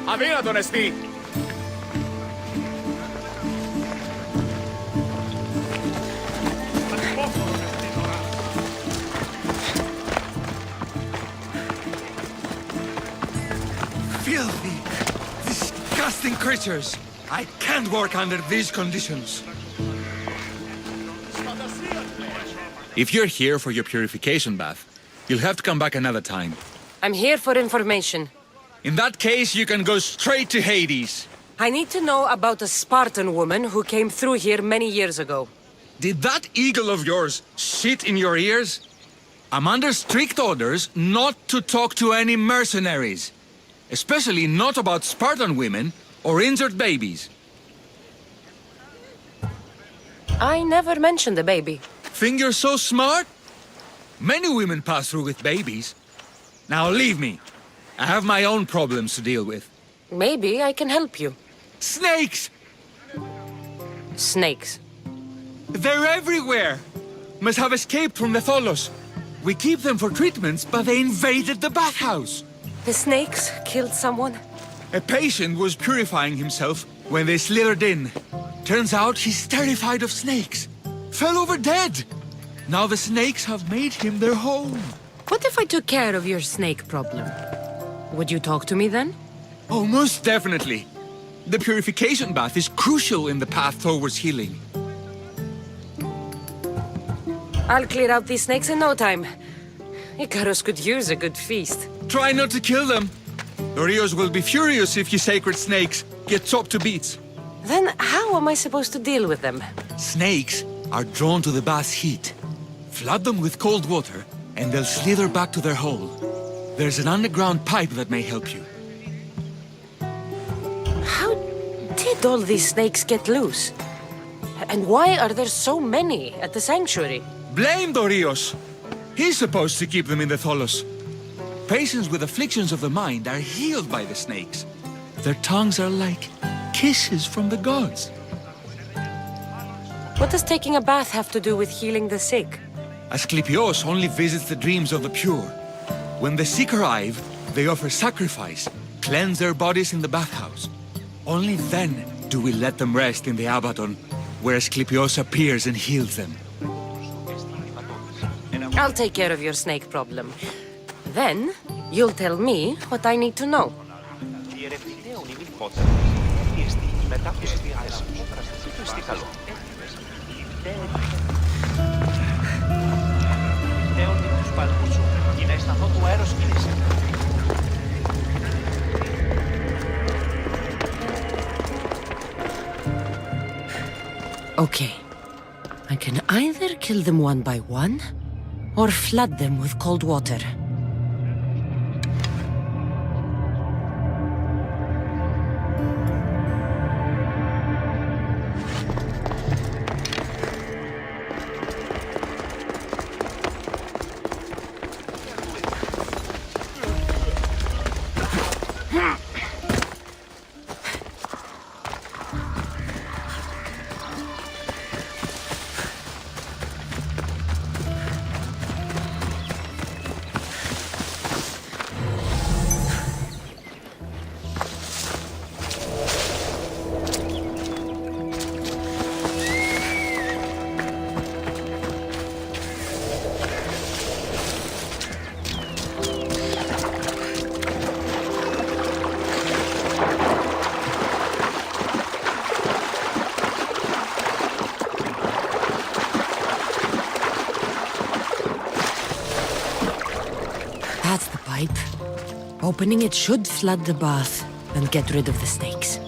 Αδύνατο, νεστή! Filthy, disgusting creatures! I can't work under these conditions. If you're here for your purification bath, you'll have to come back another time. I'm here for information. In that case, you can go straight to Hades. I need to know about a Spartan woman who came through here many years ago. Did that eagle of yours shit in your ears? I'm under strict orders not to talk to any mercenaries. Especially not about Spartan women or injured babies. I never mentioned a baby. Think you're so smart? Many women pass through with babies. Now leave me. I have my own problems to deal with. Maybe I can help you. Snakes! Snakes. They're everywhere! Must have escaped from the Tholos. We keep them for treatments, but they invaded the bathhouse. The snakes killed someone? A patient was purifying himself when they slithered in. Turns out he's terrified of snakes. Fell over dead. Now the snakes have made him their home. What if I took care of your snake problem? Would you talk to me then? Oh, most definitely. The purification bath is crucial in the path towards healing. I'll clear out these snakes in no time. Icarus could use a good feast. Try not to kill them. The Rios will be furious if you sacred snakes get chopped to bits. Then how am I supposed to deal with them? Snakes are drawn to the bath's heat. Flood them with cold water, and they'll slither back to their hole. There's an underground pipe that may help you. How did all these snakes get loose? And why are there so many at the sanctuary? Blame Dorios. He's supposed to keep them in the Tholos. Patients with afflictions of the mind are healed by the snakes. Their tongues are like kisses from the gods. What does taking a bath have to do with healing the sick? Asclepios only visits the dreams of the pure. When the sick arrive, they offer sacrifice, cleanse their bodies in the bathhouse. Only then do we let them rest in the Abaddon, where Asclepios appears and heals them. I'll take care of your snake problem. Then, you'll tell me what I need to know. Okay. I can either kill them one by one, or flood them with cold water. That's the pipe. Opening it should flood the bath and get rid of the snakes.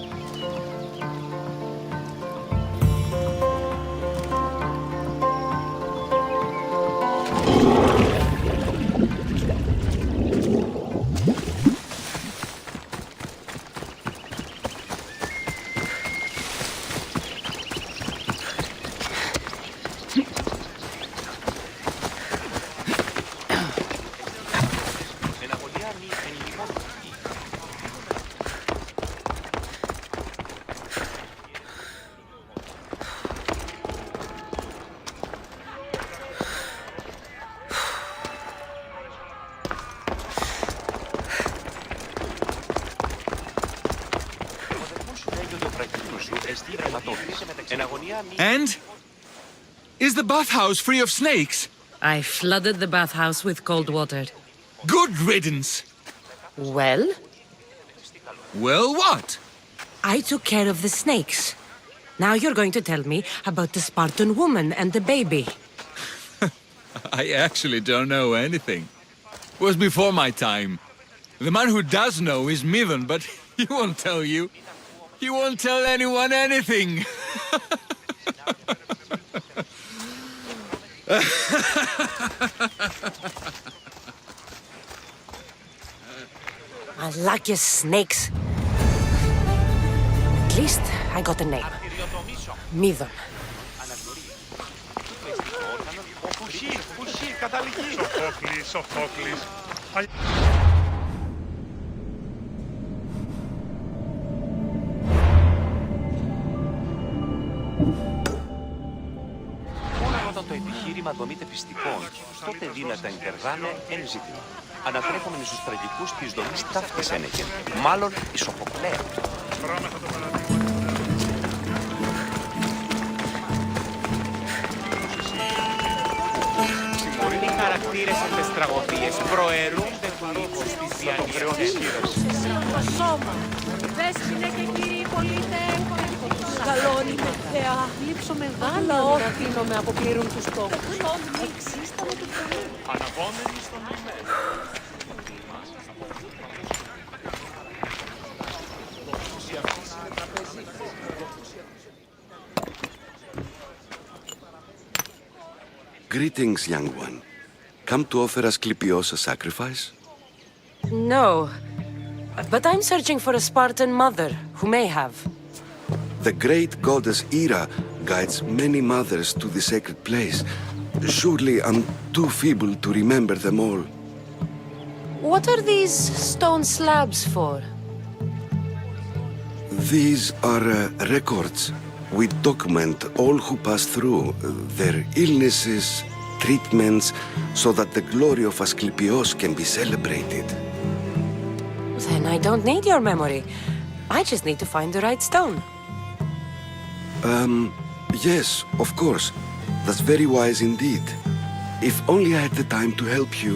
And? Is the bathhouse free of snakes? I flooded the bathhouse with cold water. Good riddance. Well, Well, what? I took care of the snakes. Now you're going to tell me about the Spartan woman and the baby. I actually don't know anything. It was before my time. The man who does know is Midon, but he won't tell you. He won't tell anyone anything. I like your snakes. At least I got a name. Midon. Σοφόκλης. Μόνο όταν το επιχείρημα δομείται πιστικών, τότε δύνατα εντεργάνε εν ζήτημα. Ανατρέφομενοι στους τραγικούς της δομής ταύτης ένεκεν, μάλλον η Σοφοκλέα. Οι χαρακτήρες από τις τραγωδίες προαιρούνται του ύφους της διανοίας. Το σώμα. Δέσποινε και κύριοι πολίτε, καλώνει με θεά. Λείψω μεγάλο αφήνω με αποπλήρουν τους στόχους. Εξίσταμε του πολύ. Αναβόμενοι στον λιμένο. Greetings, young one. Come to offer Asclepios a sacrifice? No. But I'm searching for a Spartan mother who may have. The great goddess Hera guides many mothers to the sacred place. Surely I'm too feeble to remember them all. What are these stone slabs for? These are records. We document all who pass through, their illnesses, treatments, so that the glory of Asclepios can be celebrated. Then I don't need your memory. I just need to find the right stone. Yes, of course. That's very wise indeed. If only I had the time to help you.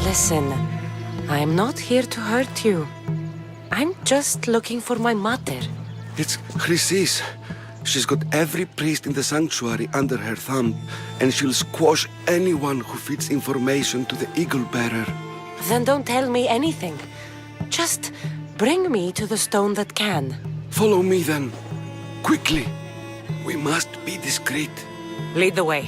Listen, I'm not here to hurt you. I'm just looking for my mother. It's Chrysis. She's got every priest in the sanctuary under her thumb, and she'll squash anyone who feeds information to the eagle bearer. Then don't tell me anything. Just bring me to the stone that can. Follow me then. Quickly. We must be discreet. Lead the way.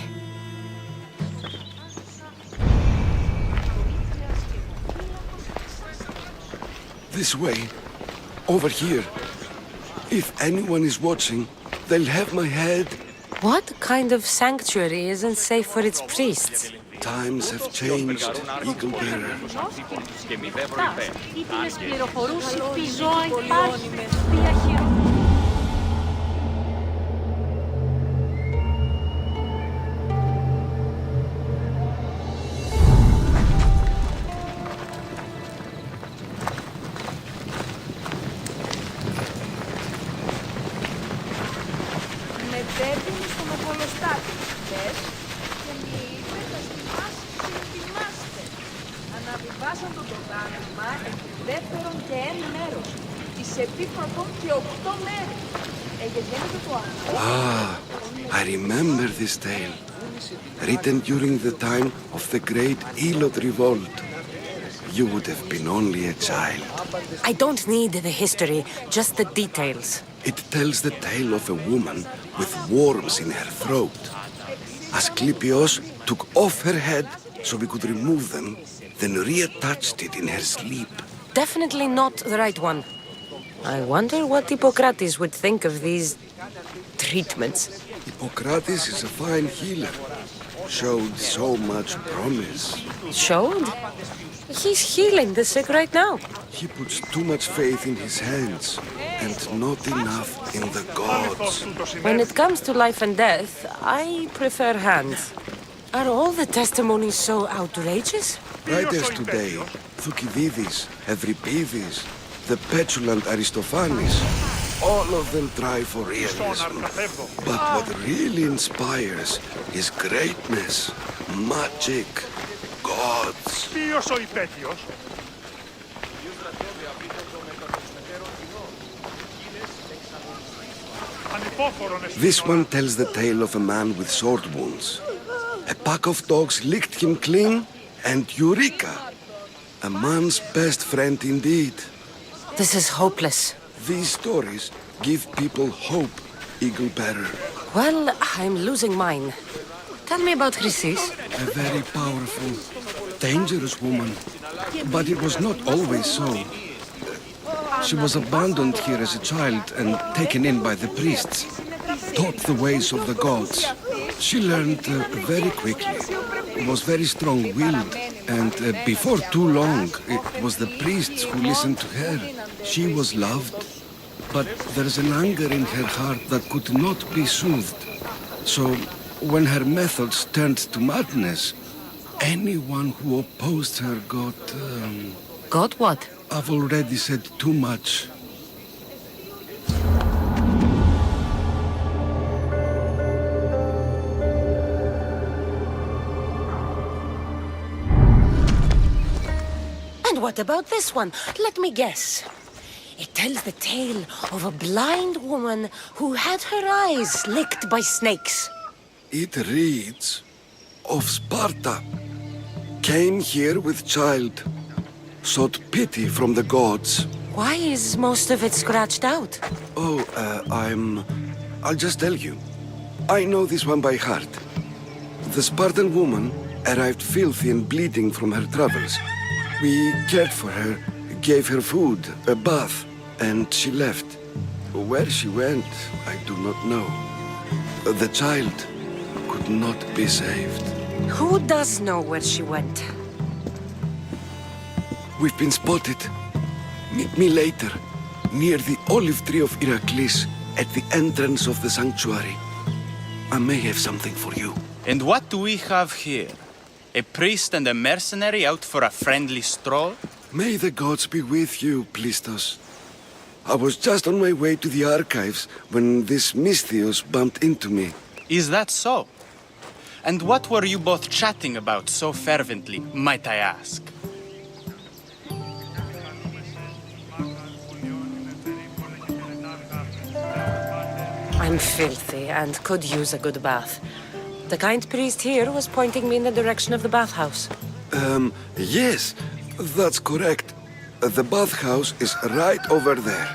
This way. Over here. If anyone is watching, they'll have my head. What kind of sanctuary isn't safe for its priests? Times have changed, eagle bearer. Ήτινες πληροφορούσε τι ζώα υπάρχει διαχειρό. Με πέτουν στον οπολοστάτη, λες, και μη είπε να ετοιμάστε. Αναβιβάσαν το δόγμα εκ δεύτερον και εν μέρος, εις επίπρωτον και 8 μέρες. Εγεγέννητο το I remember this tale. Written during the time of the great Elot revolt. You would have been only a child. I don't need the history, just the details. It tells the tale of a woman with worms in her throat. Asclepios took off her head so we could remove them, then reattached it in her sleep. Definitely not the right one. I wonder what Hippocrates would think of these treatments. Hippocrates is a fine healer. Showed so much promise. Showed? He's healing the sick right now. He puts too much faith in his hands and not enough in the gods. When it comes to life and death, I prefer hands. Are all the testimonies so outrageous? Writers today, Thucydides, Euripides, the petulant Aristophanes. All of them try for realism. But what really inspires is greatness, magic, gods. Ποιος ο υπέτειος? This one tells the tale of a man with sword wounds. A pack of dogs licked him clean, and Eureka! A man's best friend indeed. This is hopeless. These stories give people hope, Eagle Bearer. Well, I'm losing mine. Tell me about Chrysis. A very powerful, dangerous woman. But it was not always so. She was abandoned here as a child and taken in by the priests, taught the ways of the gods. She learned very quickly, was very strong-willed, and before too long, it was the priests who listened to her. She was loved, but there's an anger in her heart that could not be soothed. So, when her methods turned to madness, anyone who opposed her got... Got what? I've already said too much. And what about this one? Let me guess. It tells the tale of a blind woman who had her eyes licked by snakes. It reads of Sparta. Came here with child. Sought pity from the gods. Why is most of it scratched out? Oh, I'll just tell you. I know this one by heart. The Spartan woman arrived filthy and bleeding from her travels. We cared for her, gave her food, a bath, and she left. Where she went, I do not know. The child could not be saved. Who does know where she went? We've been spotted. Meet me later, near the olive tree of Iraklis, at the entrance of the sanctuary. I may have something for you. And what do we have here? A priest and a mercenary out for a friendly stroll? May the gods be with you, Plistos. I was just on my way to the archives when this Misthios bumped into me. Is that so? And what were you both chatting about so fervently, might I ask? I'm filthy and could use a good bath. The kind priest here was pointing me in the direction of the bathhouse. Yes, that's correct. The bathhouse is right over there.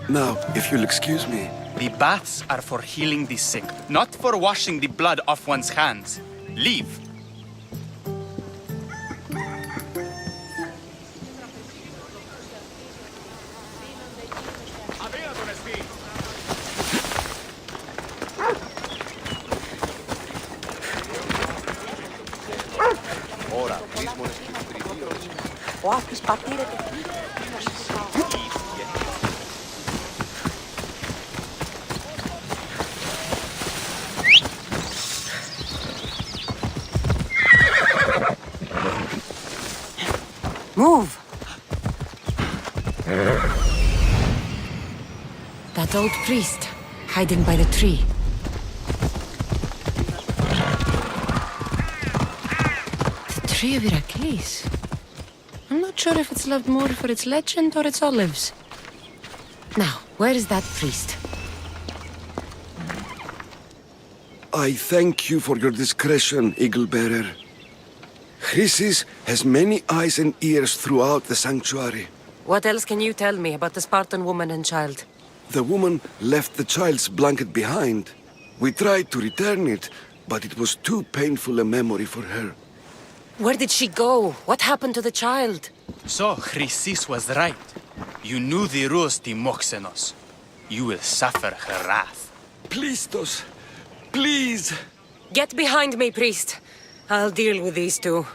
Now, if you'll excuse me. The baths are for healing the sick, not for washing the blood off one's hands. Leave. Move! That old priest, hiding by the tree. The tree of Iraklis. I'm not sure if it's loved more for its legend or its olives. Now, where is that priest? I thank you for your discretion, Eagle Bearer. Chrysis has many eyes and ears throughout the sanctuary. What else can you tell me about the Spartan woman and child? The woman left the child's blanket behind. We tried to return it, but it was too painful a memory for her. Where did she go? What happened to the child? So, Chrysis was right. You knew the rules, Timoxenos. You will suffer her wrath. Plistos, please! Get behind me, priest. I'll deal with these two.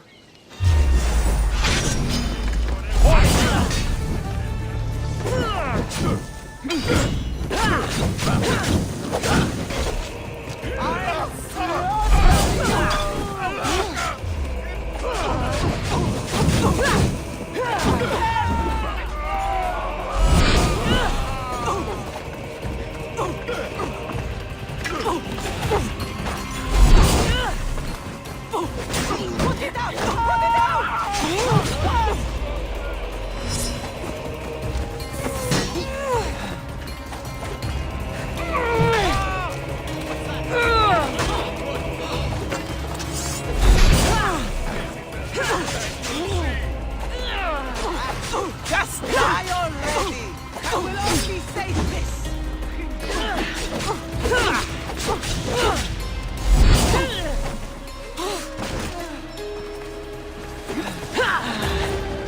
Just die already! I will only say this!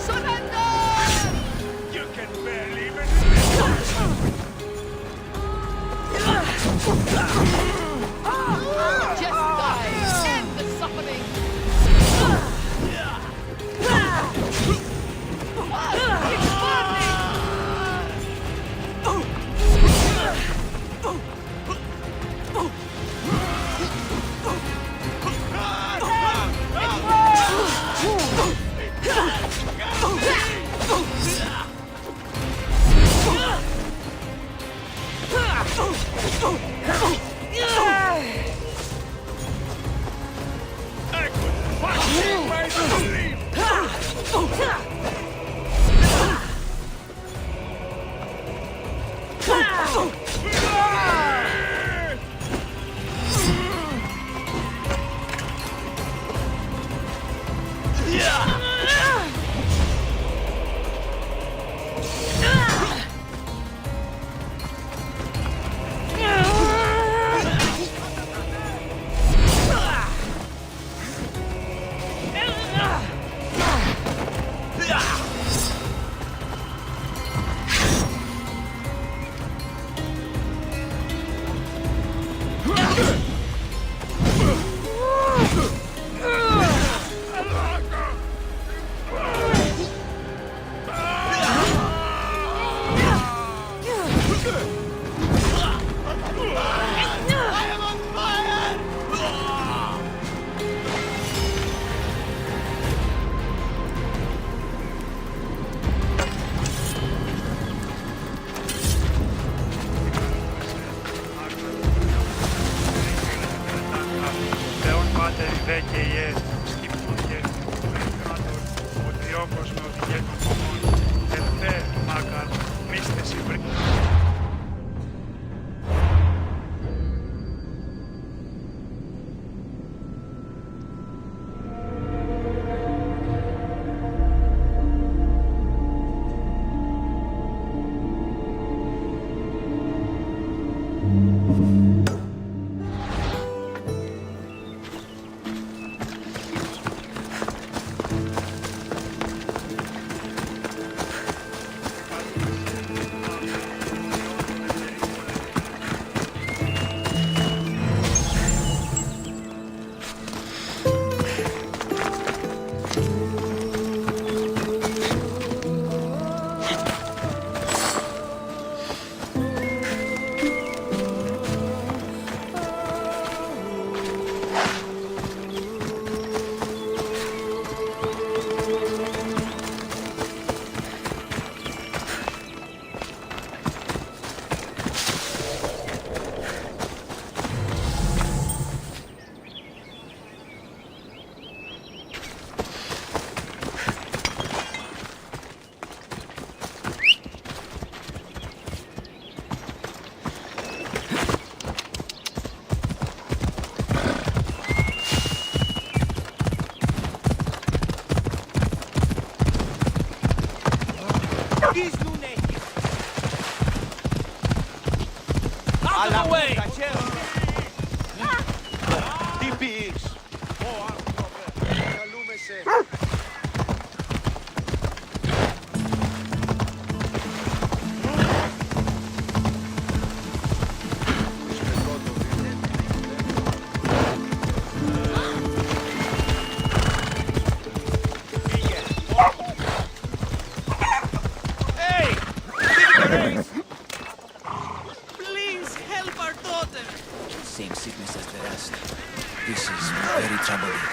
Surrender! You can barely even Just die! End the suffering! It's burning! Θεόν Πάτερ δε και ιέ, σκύπτουν και κράτορ, ο τριόκος με οδηγέ των κομμών, ελθέ μάκαρ, μίστες υβρί. Out of the way! Τι πεις? Same sickness as the rest. This is very troubling.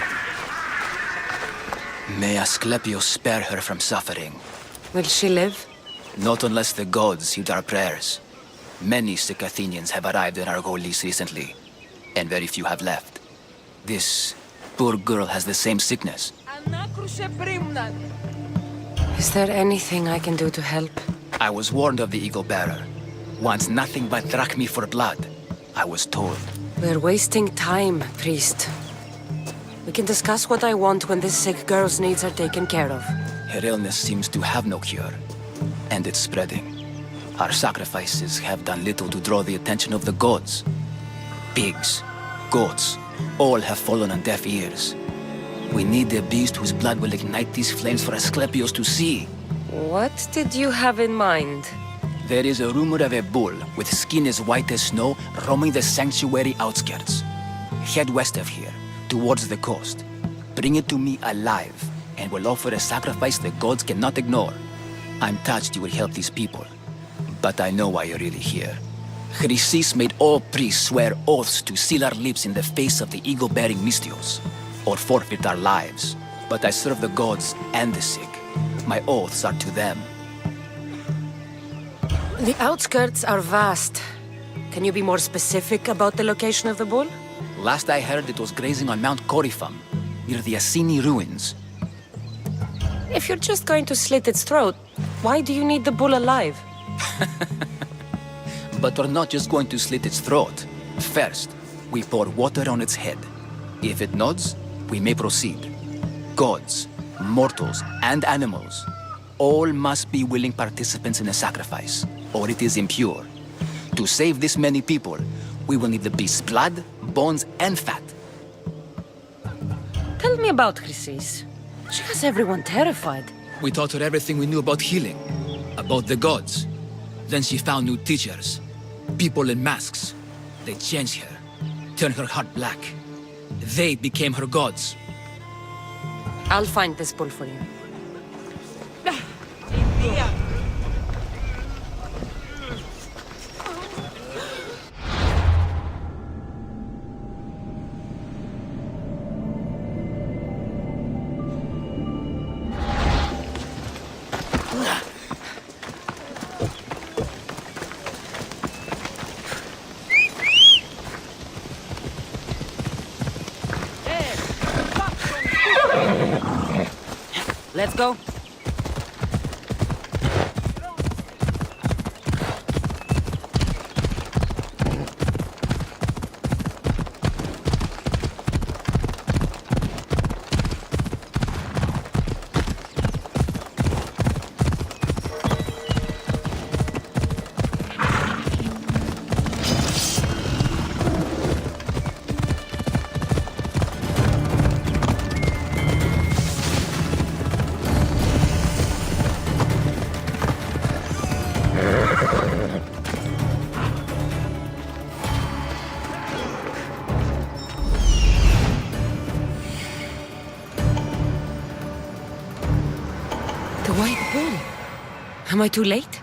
May Asclepius spare her from suffering. Will she live? Not unless the gods heed our prayers. Many sick Athenians have arrived in our Argolis recently, and very few have left. This poor girl has the same sickness. Is there anything I can do to help? I was warned of the Eagle Bearer. Wants nothing but drachmi for blood. I was told. We're wasting time, priest. We can discuss what I want when this sick girl's needs are taken care of. Her illness seems to have no cure, and it's spreading. Our sacrifices have done little to draw the attention of the gods. Pigs, goats, all have fallen on deaf ears. We need a beast whose blood will ignite these flames for Asclepios to see. What did you have in mind? There is a rumor of a bull with skin as white as snow roaming the sanctuary outskirts. Head west of here, towards the coast. Bring it to me alive, and we'll offer a sacrifice the gods cannot ignore. I'm touched you will help these people, but I know why you're really here. Chrysis made all priests swear oaths to seal our lips in the face of the eagle-bearing Mystios, or forfeit our lives. But I serve the gods and the sick. My oaths are to them. The outskirts are vast. Can you be more specific about the location of the bull? Last I heard, it was grazing on Mount Corifam, near the Assini ruins. If you're just going to slit its throat, why do you need the bull alive? But we're not just going to slit its throat. First, we pour water on its head. If it nods, we may proceed. Gods, mortals, and animals, all must be willing participants in a sacrifice, or it is impure. To save this many people, we will need the beast's blood, bones, and fat. Tell me about Chrysis. She has everyone terrified. We taught her everything we knew about healing, about the gods. Then she found new teachers, people in masks. They changed her, turned her heart black. They became her gods. I'll find this bull for you. Let's go. The white bull. Am I too late?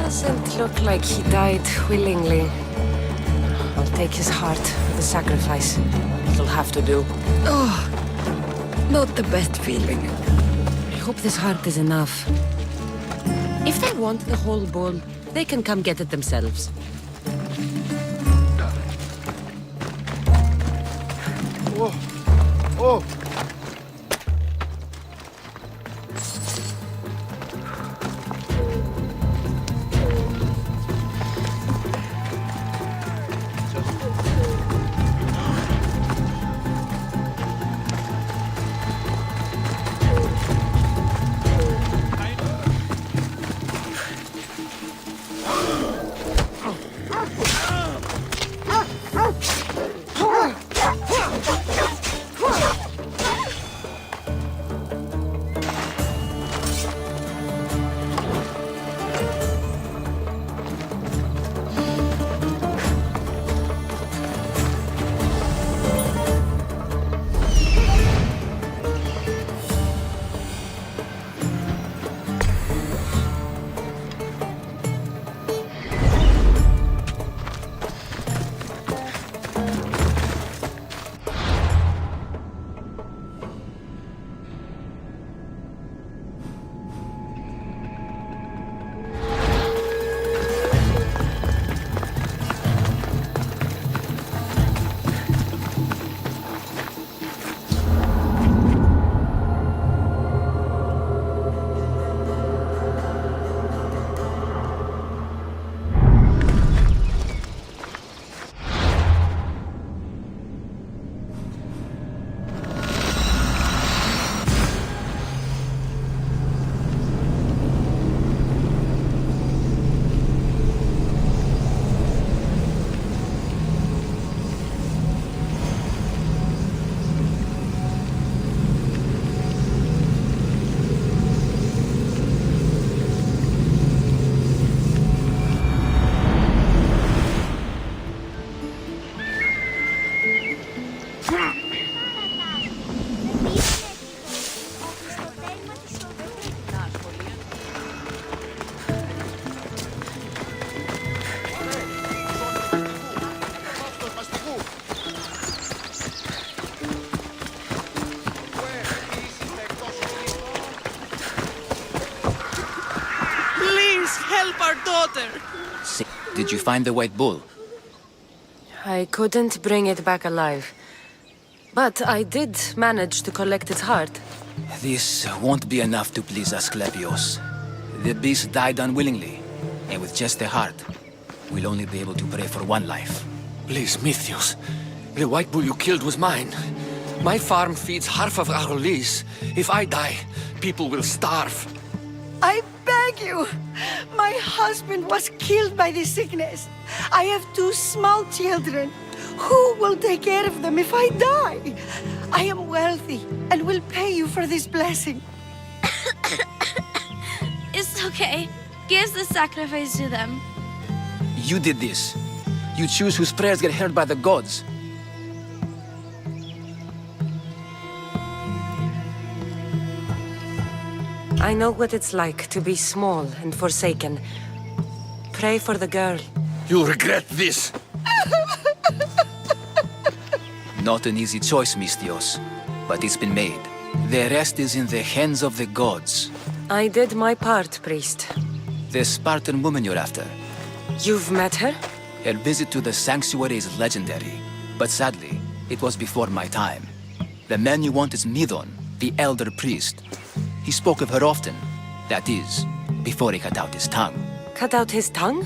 Doesn't look like he died willingly. I'll take his heart for the sacrifice. It'll have to do. Oh, not the best feeling. I hope this heart is enough. If they want the whole bull, they can come get it themselves. Oh! help our daughter. Did you find the white bull? I couldn't bring it back alive. But I did manage to collect its heart. This won't be enough to please Asclepios. The beast died unwillingly, and with just the heart, we'll only be able to pray for one life. Please, Mythios. The white bull you killed was mine. My farm feeds half of our lease. If I die, people will starve. I beg you! My husband was killed by this sickness. I have 2 small children. Who will take care of them if I die? I am wealthy and will pay you for this blessing. It's okay. Give the sacrifice to them. You did this. You choose whose prayers get heard by the gods. I know what it's like to be small and forsaken. Pray for the girl. You'll regret this. Not an easy choice, Mystios, but it's been made. The rest is in the hands of the gods. I did my part, priest. The Spartan woman you're after. You've met her? Her visit to the sanctuary is legendary, but sadly, it was before my time. The man you want is Midon, the elder priest. He spoke of her often. That is, before he cut out his tongue. Cut out his tongue?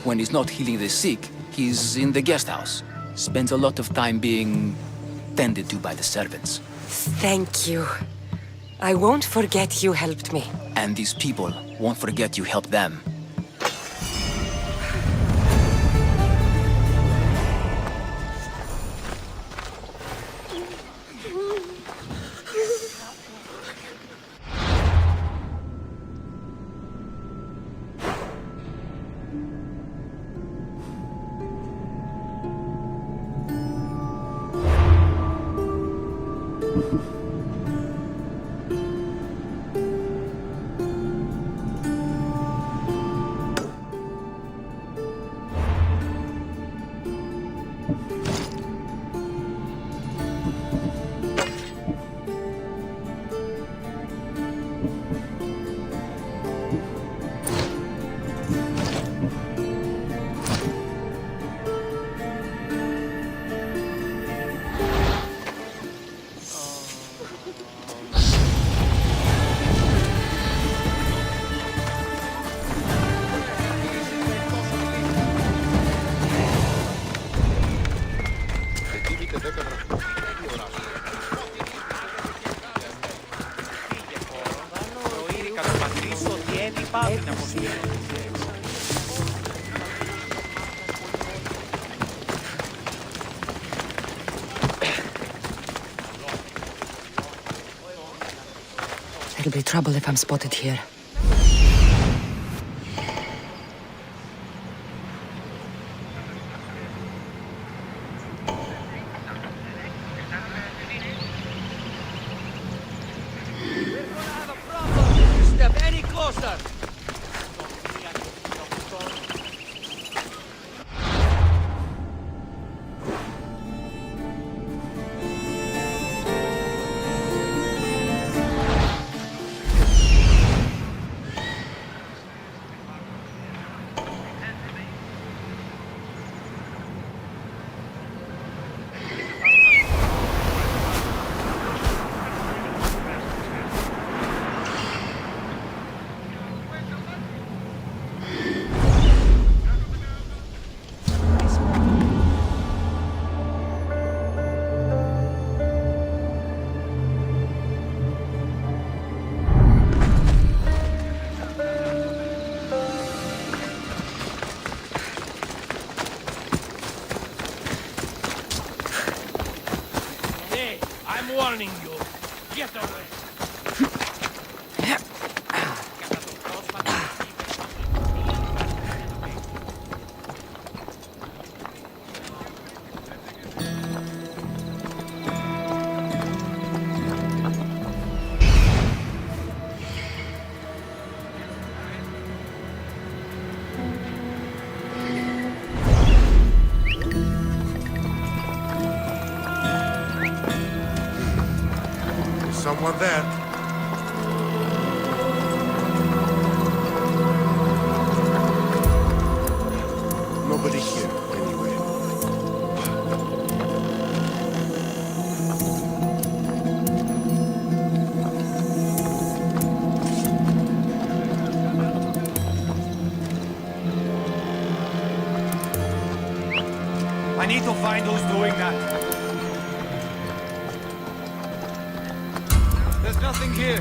When he's not healing the sick, he's in the guest house. Spends a lot of time being tended to by the servants. Thank you. I won't forget you helped me. And these people won't forget you helped them. It'll be trouble if I'm spotted here. Step any closer. Warning you. Get away. Someone there. need to find who's doing that. There's nothing here.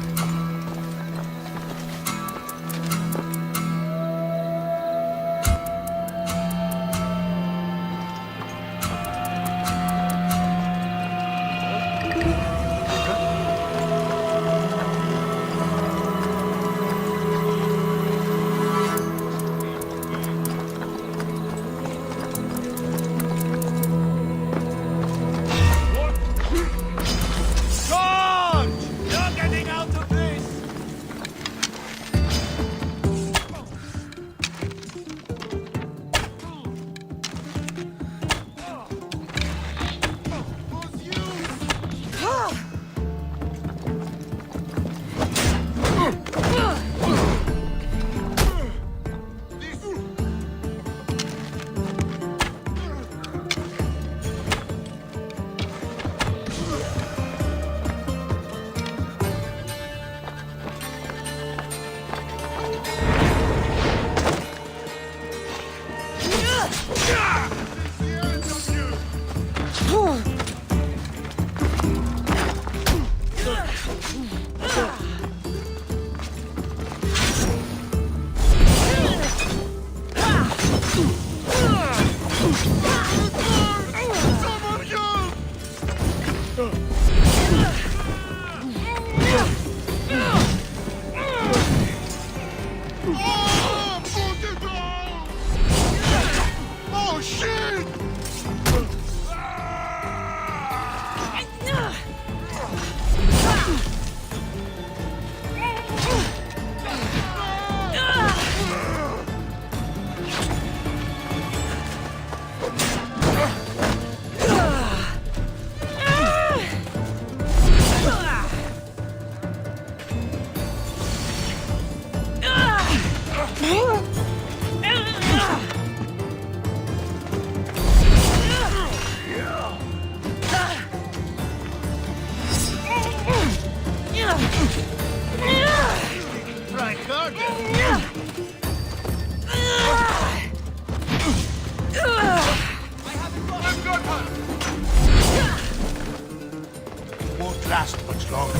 Won't last much longer.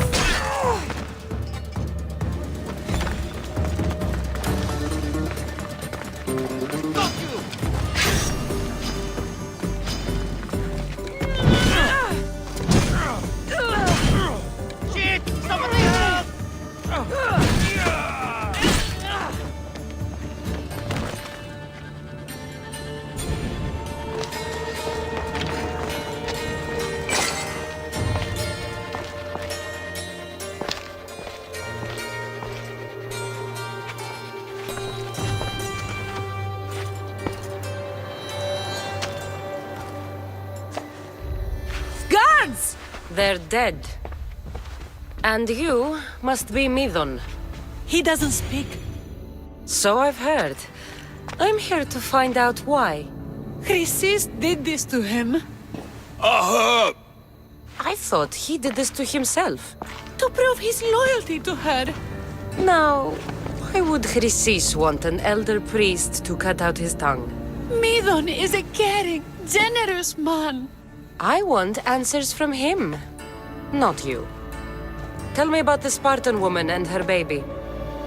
Shit! Somebody help! Guards! They're dead. And you must be Midon. He doesn't speak. So I've heard. I'm here to find out why. Chrysis did this to him. I thought he did this to himself. To prove his loyalty to her. Now, why would Chrysis want an elder priest to cut out his tongue? Midon is a caring, generous man. I want answers from him, not you. Tell me about the Spartan woman and her baby.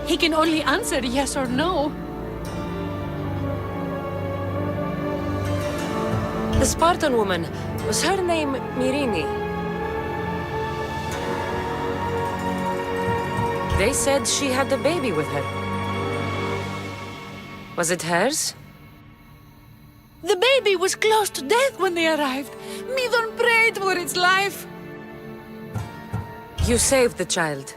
He can only answer yes or no. The Spartan woman, was her name Mirini? They said she had a baby with her. Was it hers? The baby was close to death when they arrived. Midon prayed for its life. You saved the child.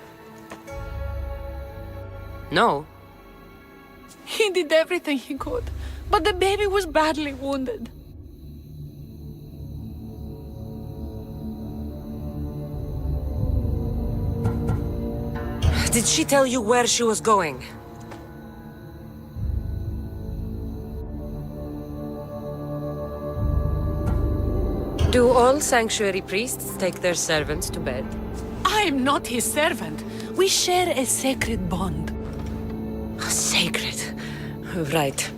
No. He did everything he could, but the baby was badly wounded. Did she tell you where she was going? Do all sanctuary priests take their servants to bed? I am not his servant. We share a sacred bond. Sacred. Right.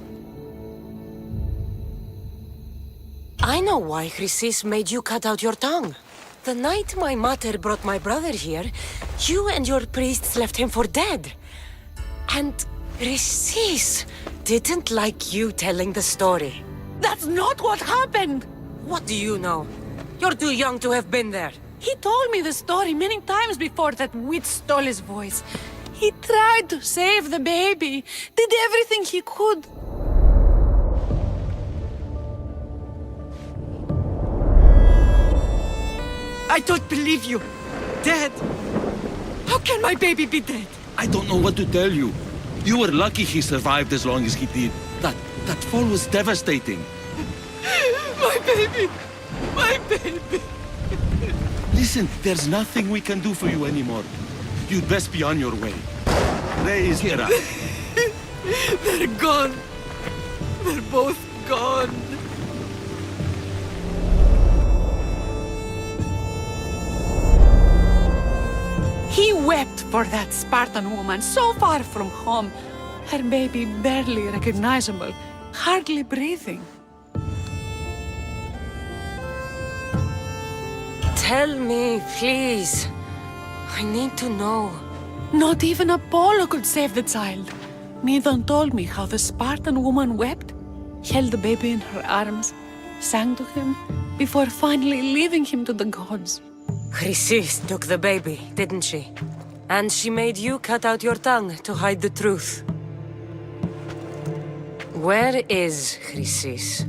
I know why Chrysis made you cut out your tongue. The night my mother brought my brother here, you and your priests left him for dead. And Chrysis didn't like you telling the story. That's not what happened! What do you know? You're too young to have been there. He told me the story many times before that witch stole his voice. He tried to save the baby, did everything he could. I don't believe you. Dead? How can my baby be dead? I don't know what to tell you. You were lucky he survived as long as he did. That fall was devastating. My baby! My baby! Listen, there's nothing we can do for you anymore. You'd best be on your way. Ray is here. They're gone. They're both gone. He wept for that Spartan woman so far from home. Her baby barely recognizable, hardly breathing. Tell me, please. I need to know. Not even Apollo could save the child. Medon told me how the Spartan woman wept, held the baby in her arms, sang to him, before finally leaving him to the gods. Chrysis took the baby, didn't she? And she made you cut out your tongue to hide the truth. Where is Chrysis?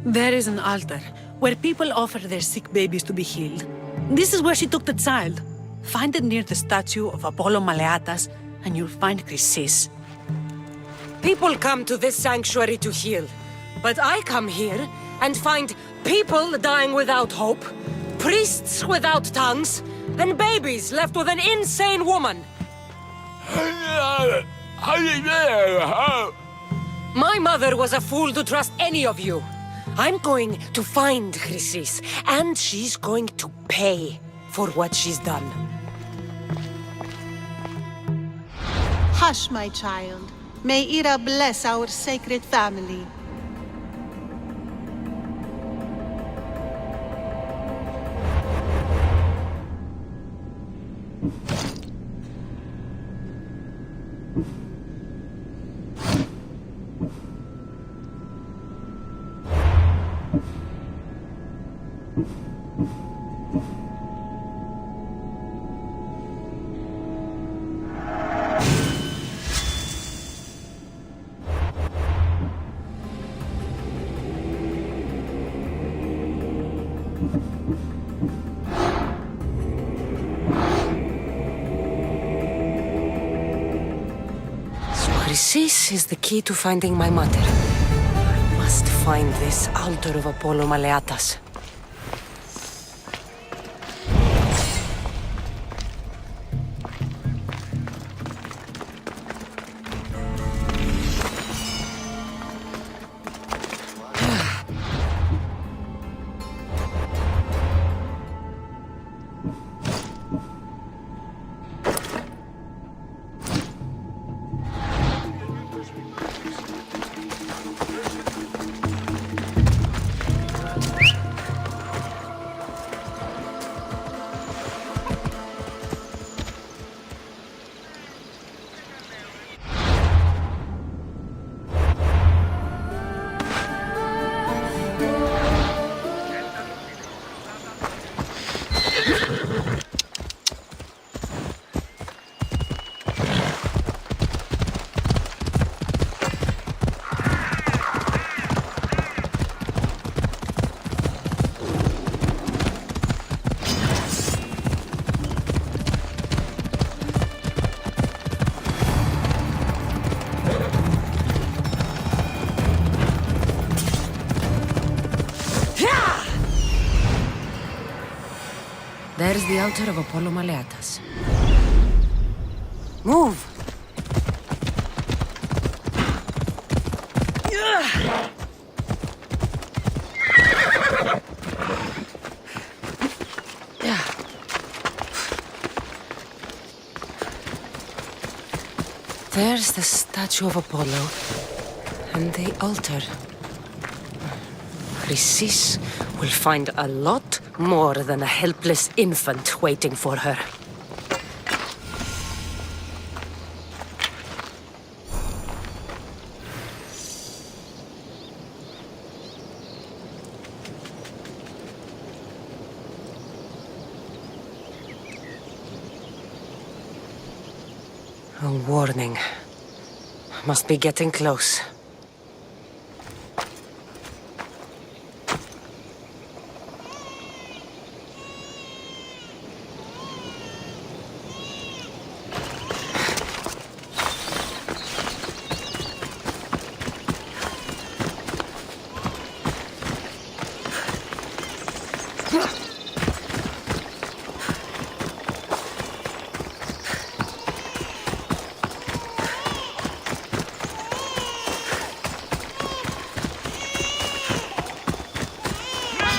There is an altar where people offer their sick babies to be healed. This is where she took the child. Find it near the statue of Apollo Maleatas, and you'll find Chrysis. People come to this sanctuary to heal, but I come here and find people dying without hope, priests without tongues, and babies left with an insane woman. My mother was a fool to trust any of you. I'm going to find Chrysis, and she's going to pay for what she's done. Hush, my child. May Ira bless our sacred family. Chrysis is the key to finding my mother. I must find this altar of Apollo Maleatas. There's the altar of Apollo Maleatas. Move! There's the statue of Apollo and the altar. Sis will find a lot more than a helpless infant waiting for her. A warning. Must be getting close.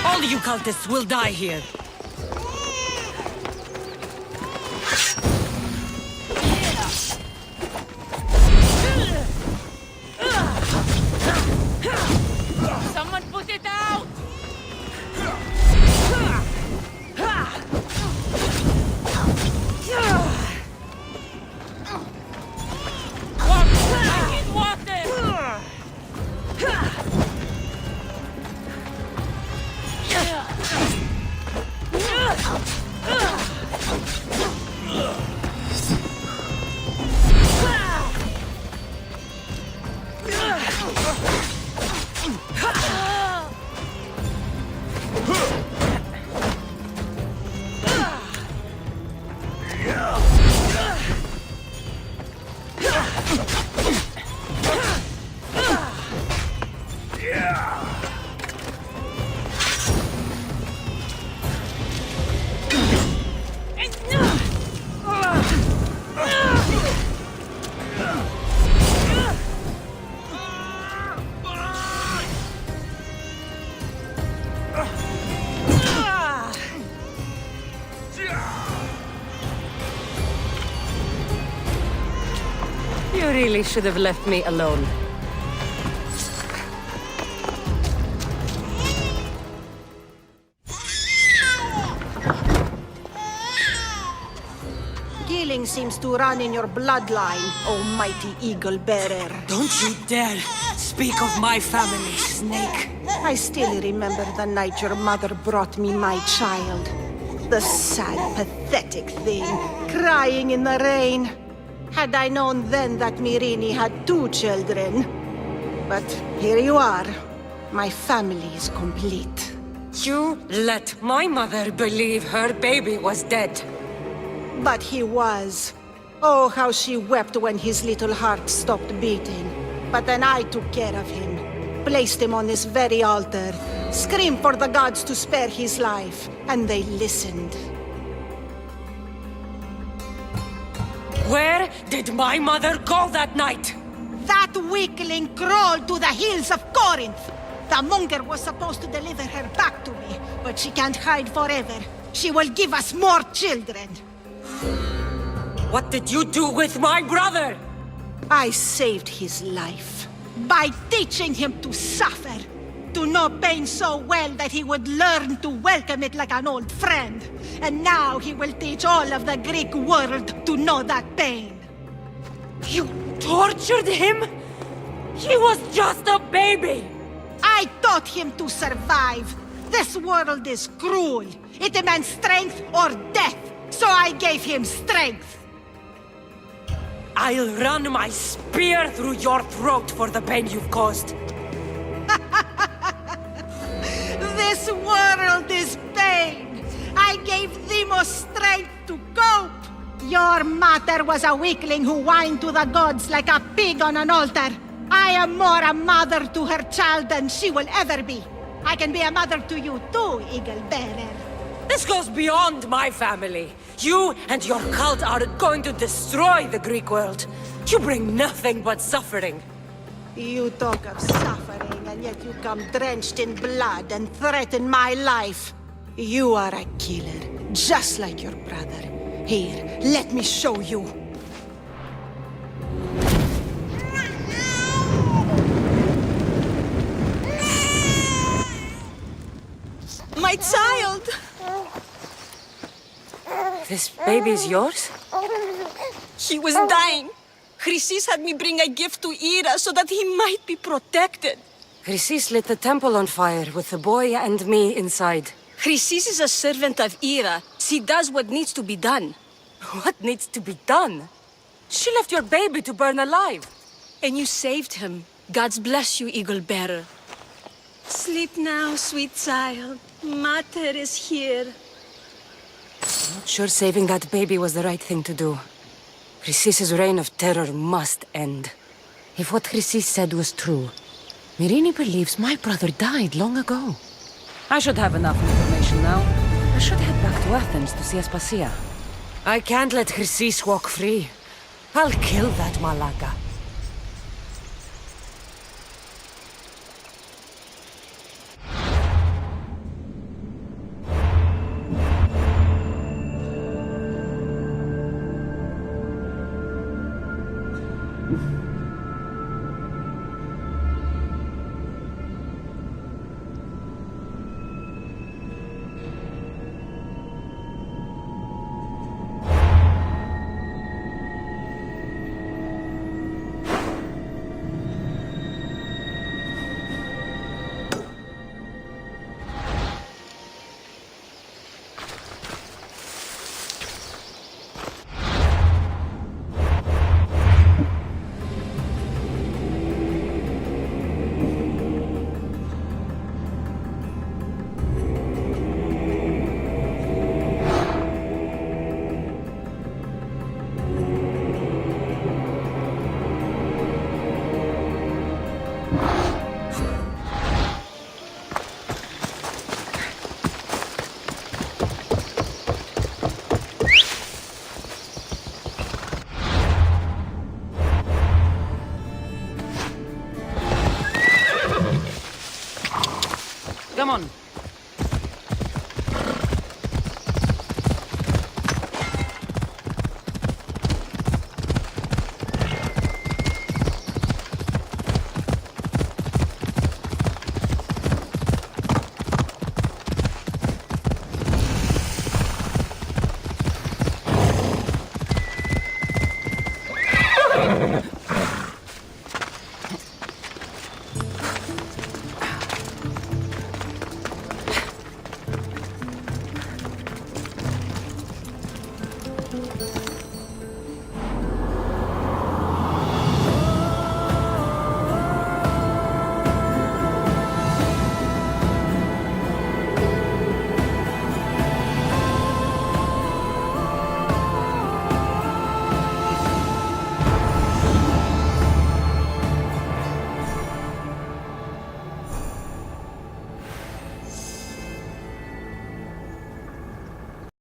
All you cultists will die here. Someone put it out! You really should have left me alone. Killing seems to run in your bloodline, oh mighty eagle bearer. Don't you dare speak of my family, Snake. I still remember the night your mother brought me my child. The sad, pathetic thing, crying in the rain. Had I known then that Mirini had 2 children. But here you are. My family is complete. You let my mother believe her baby was dead. But he was. Oh, how she wept when his little heart stopped beating. But then I took care of him. Placed him on this very altar. Screamed for the gods to spare his life. And they listened. Where did my mother go that night? That weakling crawled to the hills of Corinth. The monger was supposed to deliver her back to me, but she can't hide forever. She will give us more children. What did you do with my brother? I saved his life by teaching him to suffer. To know pain so well that he would learn to welcome it like an old friend. And now he will teach all of the Greek world to know that pain. You tortured him? He was just a baby! I taught him to survive. This world is cruel. It demands strength or death. So I gave him strength. I'll run my spear through your throat for the pain you've caused. This world is pain. I gave Demos strength to cope. Your mother was a weakling who whined to the gods like a pig on an altar. I am more a mother to her child than she will ever be. I can be a mother to you too, Eagle Bearer. This goes beyond my family. You and your cult are going to destroy the Greek world. You bring nothing but suffering. You talk of suffering, and yet you come drenched in blood and threaten my life. You are a killer, just like your brother. Here, let me show you. My child! This baby is yours? He was dying. Chrysis had me bring a gift to Ira so that he might be protected. Chrysis lit the temple on fire with the boy and me inside. Chrysis is a servant of Ira. She does what needs to be done. What needs to be done? She left your baby to burn alive. And you saved him. God's bless you, Eagle Bearer. Sleep now, sweet child. Mater is here. I'm not sure saving that baby was the right thing to do. Chrysis' reign of terror must end. If what Chrysis said was true, Myrine believes my brother died long ago. I should have enough information now. I should head back to Athens to see Aspasia. I can't let Chrysis walk free. I'll kill that Malaka. Come on.